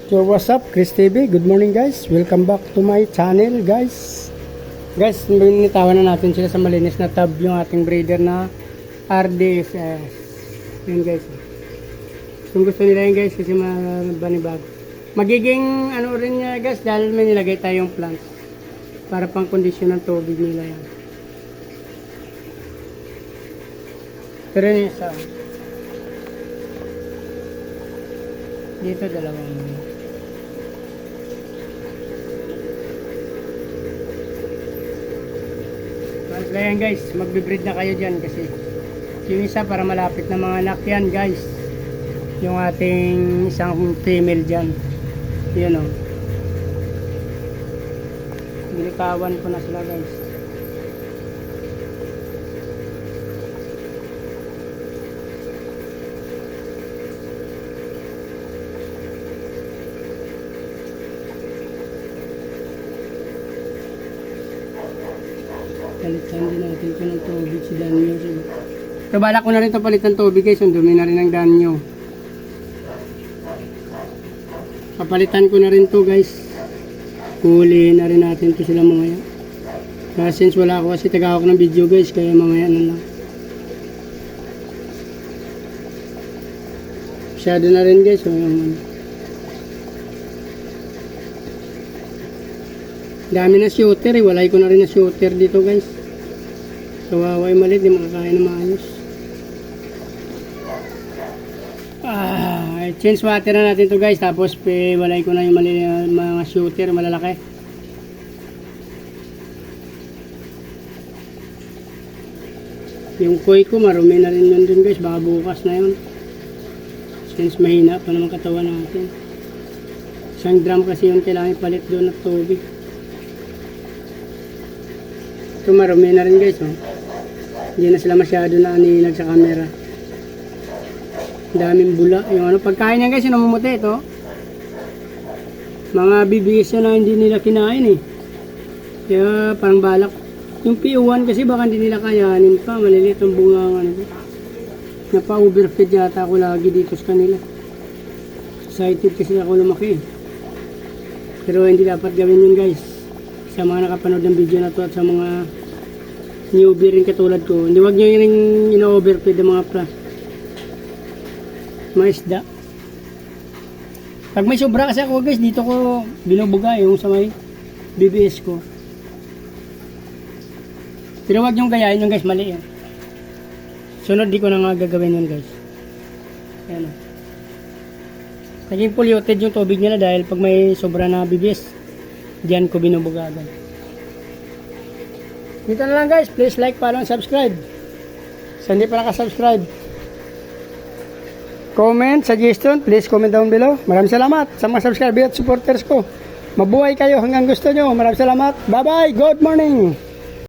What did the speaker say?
So what's up, Chris TV? Good morning guys. Welcome back to my channel guys. Guys, binitawan na natin sila sa malinis na tub yung ating breeder na RDSS. Yun guys. Kung gusto nila yun guys kasi mabanibag. Magiging ano rin niya guys dahil may nilagay tayong plant para pang kondisyon ng tubig nila yan. Pero yun isa. Dito dalawang. Kaya guys, magbe-breed na kayo dyan kasi yung isa para malapit na mga anak yan guys. Yung ating isang female dyan. Yun o. Nilikawan ko na sila guys. Palitan din natin ito ng tubig si Danyo. So balak ko na rin ito palitan tubig guys. Ang dumi na rin ng Danyo. Papalitan ko na rin to guys. Huli na rin natin ito sila mamaya. Since wala ako kasi tagahawak ng video guys. Kaya mamaya na lang. Masyado na rin guys. So, dami na shooter eh. Walay ko na rin na shooter dito guys. Kawawa yung maliit. Di makakain na maayos. Change water na natin to guys. Tapos walay ko na yung mga shooter malalaki. Yung koi ko marumi na rin yun dun guys. Baka bukas na yun. Since mahina pa naman katawan natin. Isang drum kasi yun kailangan ipalit doon at tubig. Ito marumi na rin guys oh. Hindi na sila masyado na anilag sa camera. Daming bula. Yung ano, pagkain niya guys, yung namumuti ito. Mga bibigis na hindi nila kinain eh. Kaya parang balak. Yung PO1 kasi baka hindi nila kayanin pa. Maliliit ang bunga ng ano. Napa-overfeed yata ako lagi dito sa kanila. Excited kasi ako lumaki eh. Pero hindi dapat gawin yun guys. Sa mga nakapanood ng video na to at sa mga newbie rin katulad ko, hindi wag nyo yung ino-overfeed ng mga isda. Pag may sobra kasi ako guys, dito ko binubuga yung sa may BBS ko. Pero wag nyo gayahin yung guys, mali yan. Sunod di ko na nga gagawin yun guys. Ayan o. Naging polluted yung tubig nila dahil pag may sobra na BBS, diyan ko binubuga agad. Dito na lang guys, please like, follow, and subscribe. Sa hindi pa nakasubscribe. Comment, suggestion, please comment down below. Maraming salamat sa mga subscriber at supporters ko. Mabuhay kayo hanggang gusto nyo. Maraming salamat. Bye bye, good morning.